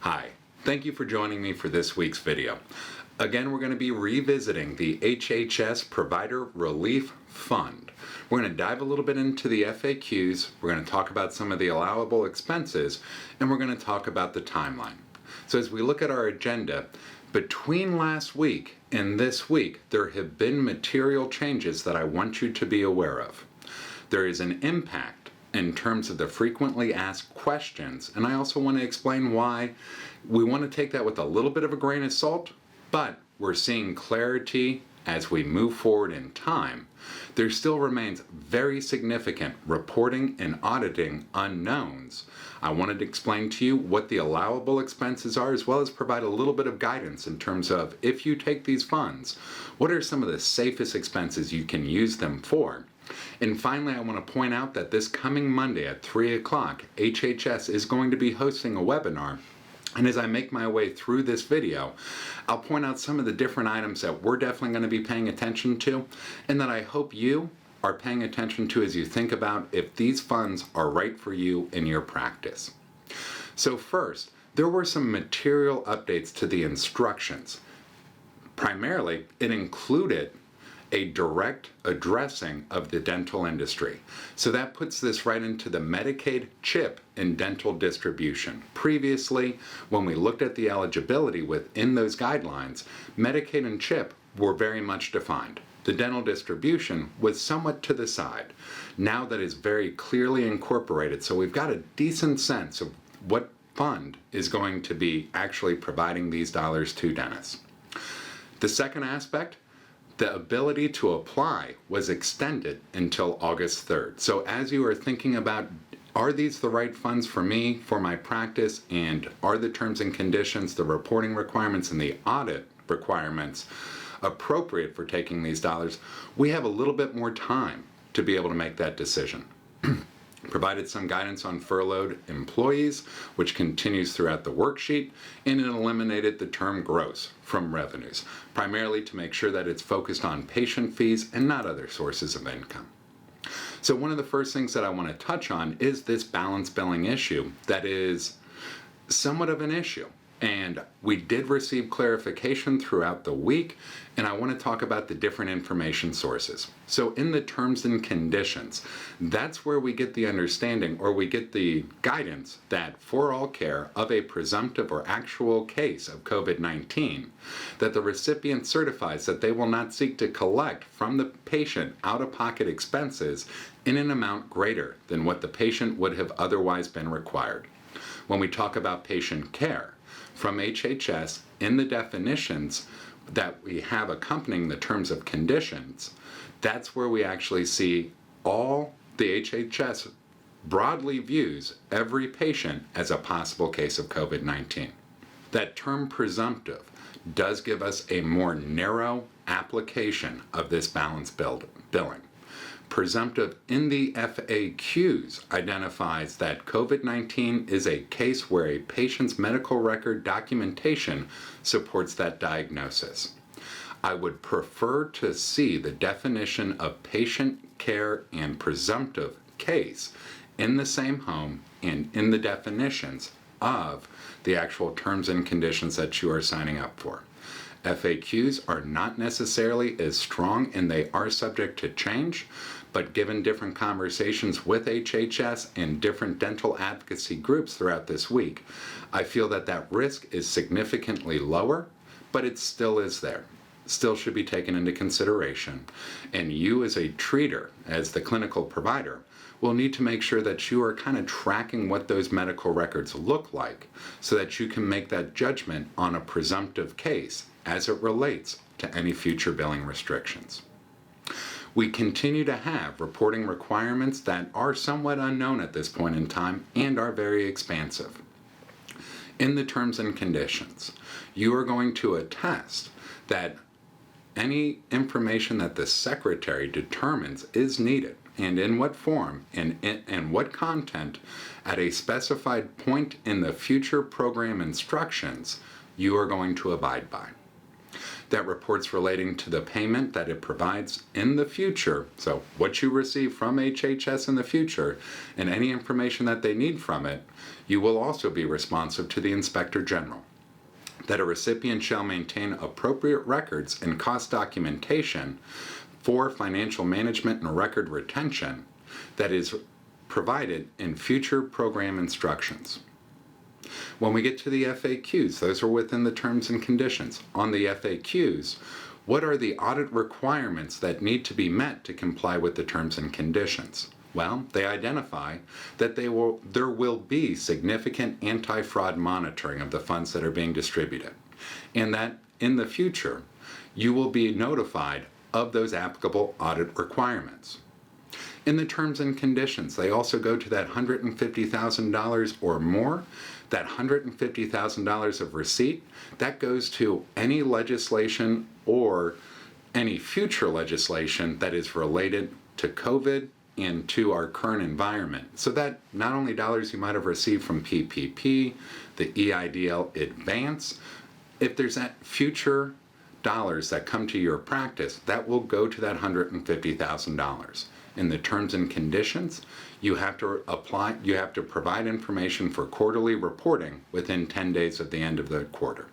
Hi, thank you for joining me for this week's video. Again, we're going to be revisiting the HHS Provider Relief Fund. We're going to dive a little bit into the FAQs, we're going to talk about some of the allowable expenses, and we're going to talk about the timeline. So as we look at our agenda, between last week and this week, there have been material changes that I want you to be aware of. There is an impact in terms of the frequently asked questions, and I also want to explain why we want to take that with a little bit of a grain of salt, but we're seeing clarity as we move forward in time. There still remains very significant reporting and auditing unknowns. I wanted to explain to you what the allowable expenses are, as well as provide a little bit of guidance in terms of, if you take these funds, what are some of the safest expenses you can use them for? And finally, I want to point out that this coming Monday at 3 o'clock, HHS is going to be hosting a webinar. And as I make my way through this video, I'll point out some of the different items that we're definitely going to be paying attention to, and that I hope you are paying attention to as you think about if these funds are right for you in your practice. So first, there were some material updates to the instructions. Primarily, it included a direct addressing of the dental industry. So that puts this right into the Medicaid chip in dental distribution. Previously, when we looked at the eligibility within those guidelines, Medicaid and chip were very much defined. The dental distribution was somewhat to the side. Now that is very clearly incorporated, so we've got a decent sense of what fund is going to be actually providing these dollars to dentists. The second aspect, the ability to apply, was extended until August 3rd. So as you are thinking about, are these the right funds for me, for my practice, and are the terms and conditions, the reporting requirements, and the audit requirements appropriate for taking these dollars, we have a little bit more time to be able to make that decision. Provided some guidance on furloughed employees, which continues throughout the worksheet, and it eliminated the term gross from revenues, primarily to make sure that it's focused on patient fees and not other sources of income. So one of the first things that I want to touch on is this balance billing issue that is somewhat of an issue. And we did receive clarification throughout the week, and I want to talk about the different information sources. So in the terms and conditions, that's where we get the understanding, or we get the guidance, that for all care of a presumptive or actual case of COVID-19, that the recipient certifies that they will not seek to collect from the patient out-of-pocket expenses in an amount greater than what the patient would have otherwise been required. When we talk about patient care, from HHS, in the definitions that we have accompanying the terms of conditions, that's where we actually see all the HHS broadly views every patient as a possible case of COVID-19. That term presumptive does give us a more narrow application of this balance billing. Presumptive in the FAQs identifies that COVID-19 is a case where a patient's medical record documentation supports that diagnosis. I would prefer to see the definition of patient care and presumptive case in the same home and in the definitions of the actual terms and conditions that you are signing up for. FAQs are not necessarily as strong, and they are subject to change, but given different conversations with HHS and different dental advocacy groups throughout this week, I feel that that risk is significantly lower, but it still is there. Still should be taken into consideration. And you as a treater, as the clinical provider, will need to make sure that you are kind of tracking what those medical records look like so that you can make that judgment on a presumptive case as it relates to any future billing restrictions. We continue to have reporting requirements that are somewhat unknown at this point in time and are very expansive. In the terms and conditions, you are going to attest that any information that the secretary determines is needed, and in what form and what content at a specified point in the future program instructions, you are going to abide by. that reports relating to the payment that it provides in the future, so what you receive from HHS in the future, and any information that they need from it, you will also be responsive to the Inspector General. That a recipient shall maintain appropriate records and cost documentation for financial management and record retention that is provided in future program instructions. When we get to the FAQs, those are within the terms and conditions. On the FAQs, what are the audit requirements that need to be met to comply with the terms and conditions? Well, they identify that there will be significant anti-fraud monitoring of the funds that are being distributed, and that in the future, you will be notified of those applicable audit requirements. In the terms and conditions, they also go to that $150,000 or more. That $150,000 of receipt, that goes to any legislation or any future legislation that is related to COVID and to our current environment. So that not only dollars you might have received from PPP, the EIDL advance, if there's that future dollars that come to your practice, that will go to that $150,000. In the terms and conditions, you have to provide information for quarterly reporting within 10 days of the end of the quarter.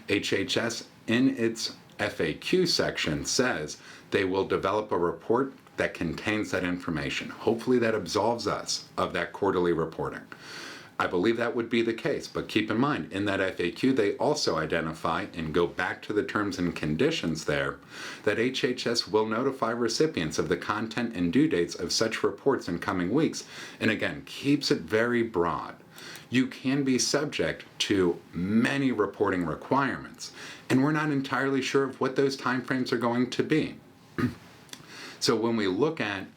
HHS in its FAQ section says they will develop a report that contains that information. Hopefully that absolves us of that quarterly reporting. I believe that would be the case, but keep in mind, in that FAQ, they also identify and go back to the terms and conditions there that HHS will notify recipients of the content and due dates of such reports in coming weeks, and again, keeps it very broad. You can be subject to many reporting requirements, and we're not entirely sure of what those timeframes are going to be. So when we look at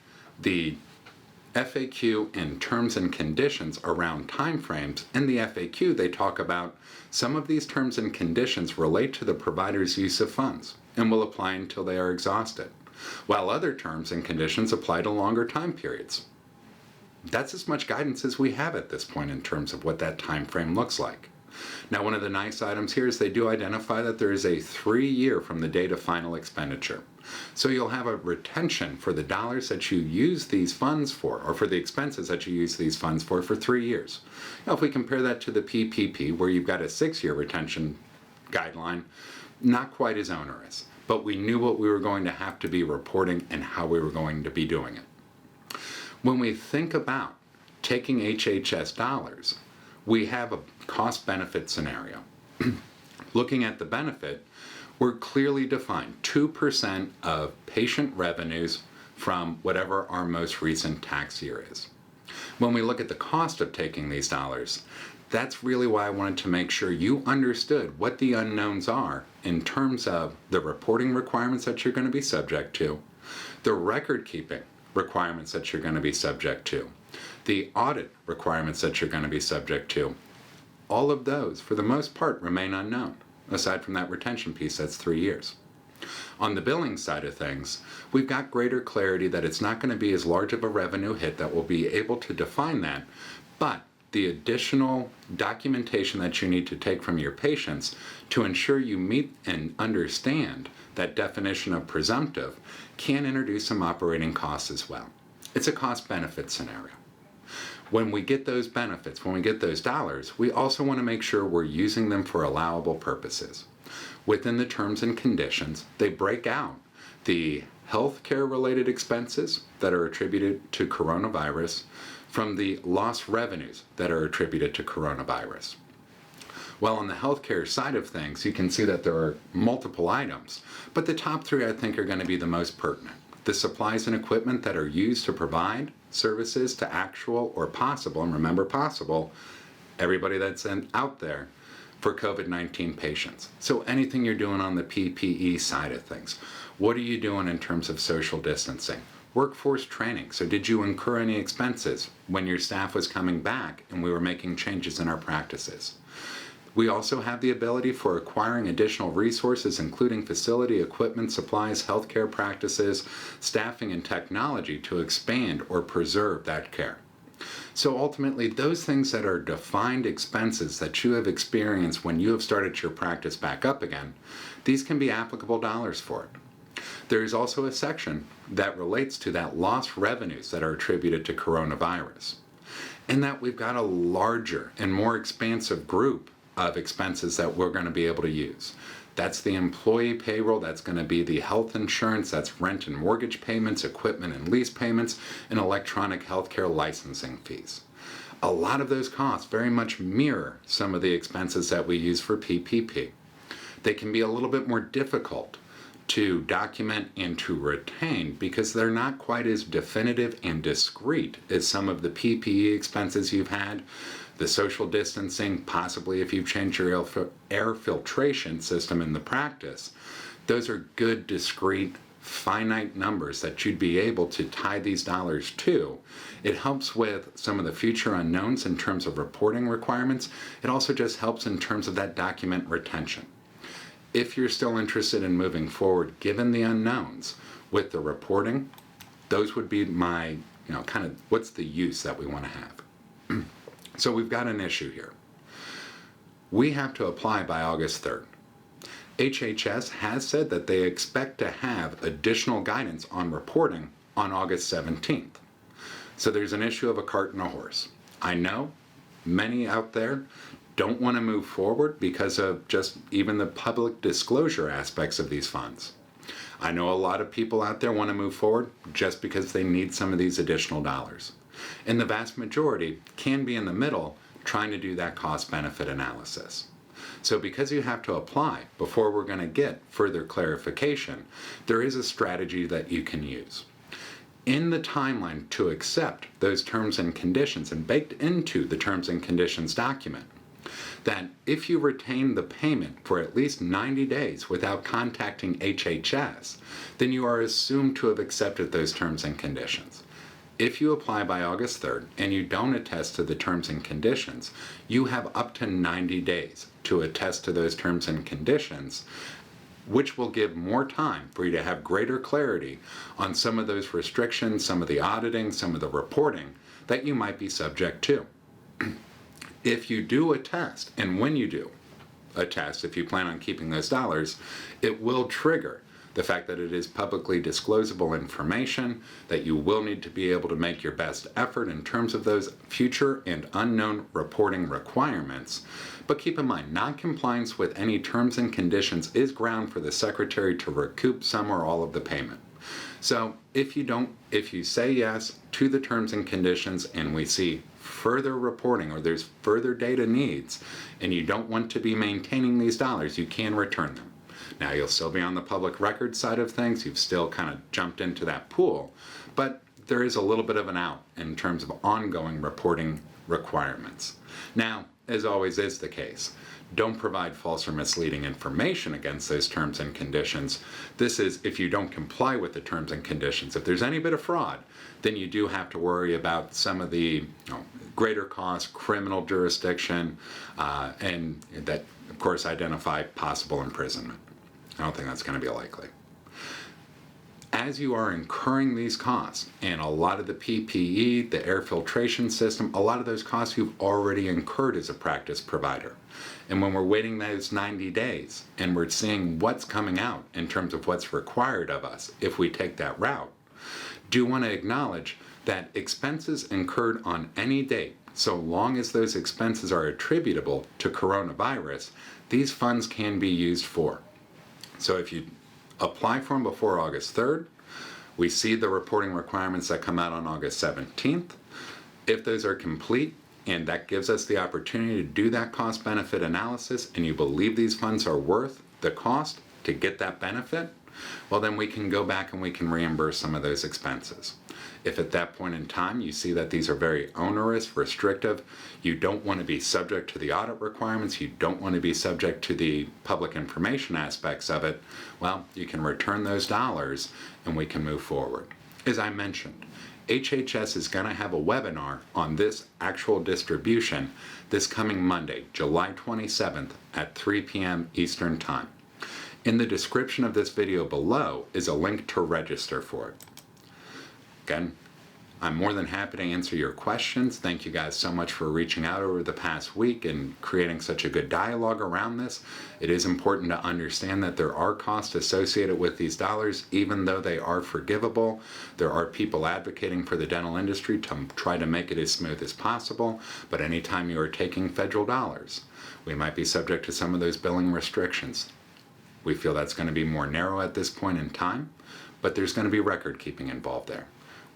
the FAQ and terms and conditions around timeframes, in the FAQ they talk about some of these terms and conditions relate to the provider's use of funds and will apply until they are exhausted, while other terms and conditions apply to longer time periods. That's as much guidance as we have at this point in terms of what that time frame looks like. Now, one of the nice items here is they do identify that there is a 3-year from the date of final expenditure. So you'll have a retention for the dollars that you use these funds for, or for the expenses that you use these funds for 3 years. Now, if we compare that to the PPP, where you've got a 6-year retention guideline, not quite as onerous, but we knew what we were going to have to be reporting and how we were going to be doing it. When we think about taking HHS dollars, we have a cost-benefit scenario. Looking at the benefit, we're clearly defined 2% of patient revenues from whatever our most recent tax year is. When we look at the cost of taking these dollars, that's really why I wanted to make sure you understood what the unknowns are in terms of the reporting requirements that you're going to be subject to, the record-keeping requirements that you're going to be subject to, the audit requirements that you're going to be subject to. All of those, for the most part, remain unknown, aside from that retention piece, that's 3 years. On the billing side of things, we've got greater clarity that it's not going to be as large of a revenue hit that will be able to define that, but the additional documentation that you need to take from your patients to ensure you meet and understand that definition of presumptive can introduce some operating costs as well. It's a cost-benefit scenario. When we get those benefits, when we get those dollars, we also want to make sure we're using them for allowable purposes. Within the terms and conditions, they break out the healthcare-related expenses that are attributed to coronavirus from the lost revenues that are attributed to coronavirus. Well, on the healthcare side of things, you can see that there are multiple items, but the top 3 I think are going to be the most pertinent. The supplies and equipment that are used to provide services to actual or possible, and remember possible, everybody that's out there for COVID-19 patients. So anything you're doing on the PPE side of things. What are you doing in terms of social distancing? Workforce training. So did you incur any expenses when your staff was coming back and we were making changes in our practices? We also have the ability for acquiring additional resources, including facility, equipment, supplies, healthcare practices, staffing, and technology to expand or preserve that care. So ultimately, those things that are defined expenses that you have experienced when you have started your practice back up again, these can be applicable dollars for it. There is also a section that relates to that lost revenues that are attributed to coronavirus. And that we've got a larger and more expansive group of expenses that we're going to be able to use. That's the employee payroll, that's going to be the health insurance, that's rent and mortgage payments, equipment and lease payments, and electronic healthcare licensing fees. A lot of those costs very much mirror some of the expenses that we use for PPP. They can be a little bit more difficult to document and to retain because they're not quite as definitive and discrete as some of the PPE expenses you've had, the social distancing, possibly if you've changed your air filtration system in the practice. Those are good, discrete, finite numbers that you'd be able to tie these dollars to. It helps with some of the future unknowns in terms of reporting requirements. It also just helps in terms of that document retention. If you're still interested in moving forward, given the unknowns with the reporting, those would be my, kind of what's the use that we want to have. So we've got an issue here. We have to apply by August 3rd. HHS has said that they expect to have additional guidance on reporting on August 17th. So there's an issue of a cart and a horse. I know many out there don't want to move forward because of just even the public disclosure aspects of these funds. I know a lot of people out there want to move forward just because they need some of these additional dollars. And the vast majority can be in the middle trying to do that cost-benefit analysis. So because you have to apply before we're going to get further clarification, there is a strategy that you can use. In the timeline to accept those terms and conditions and baked into the terms and conditions document, that if you retain the payment for at least 90 days without contacting HHS, then you are assumed to have accepted those terms and conditions. If you apply by August 3rd and you don't attest to the terms and conditions, you have up to 90 days to attest to those terms and conditions, which will give more time for you to have greater clarity on some of those restrictions, some of the auditing, some of the reporting that you might be subject to. If you do attest, and when you do attest, if you plan on keeping those dollars, it will trigger the fact that it is publicly disclosable information, that you will need to be able to make your best effort in terms of those future and unknown reporting requirements. But keep in mind, non-compliance with any terms and conditions is ground for the Secretary to recoup some or all of the payment. So if you say yes to the terms and conditions and we see further reporting or there's further data needs and you don't want to be maintaining these dollars, you can return them. Now you'll still be on the public record side of things, you've still kind of jumped into that pool, but there is a little bit of an out in terms of ongoing reporting requirements. Now, as always is the case, don't provide false or misleading information against those terms and conditions. This is if you don't comply with the terms and conditions. If there's any bit of fraud, then you do have to worry about some of the greater cost, criminal jurisdiction, and that, of course, identify possible imprisonment. I don't think that's going to be likely. As you are incurring these costs, and a lot of the PPE, the air filtration system, a lot of those costs you've already incurred as a practice provider. And when we're waiting those 90 days and we're seeing what's coming out in terms of what's required of us if we take that route, do want to acknowledge that expenses incurred on any date, so long as those expenses are attributable to coronavirus, these funds can be used for. So if you apply for them before August 3rd, we see the reporting requirements that come out on August 17th. If those are complete, and that gives us the opportunity to do that cost-benefit analysis, and you believe these funds are worth the cost to get that benefit, well then we can go back and we can reimburse some of those expenses. If at that point in time you see that these are very onerous, restrictive, you don't want to be subject to the audit requirements, you don't want to be subject to the public information aspects of it, well, you can return those dollars and we can move forward. As I mentioned, HHS is going to have a webinar on this actual distribution this coming Monday, July 27th at 3 p.m. Eastern Time. In the description of this video below is a link to register for it. Again, I'm more than happy to answer your questions. Thank you guys so much for reaching out over the past week and creating such a good dialogue around this. It is important to understand that there are costs associated with these dollars, even though they are forgivable. There are people advocating for the dental industry to try to make it as smooth as possible, but anytime you are taking federal dollars, we might be subject to some of those billing restrictions. We feel that's going to be more narrow at this point in time, but there's going to be record keeping involved there.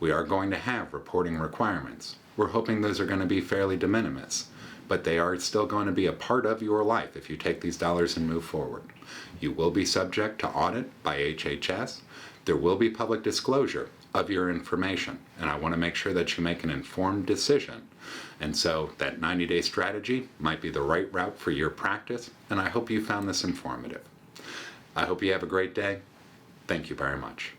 We are going to have reporting requirements. We're hoping those are going to be fairly de minimis, but they are still going to be a part of your life if you take these dollars and move forward. You will be subject to audit by HHS. There will be public disclosure of your information, and I want to make sure that you make an informed decision. And so that 90-day strategy might be the right route for your practice, and I hope you found this informative. I hope you have a great day. Thank you very much.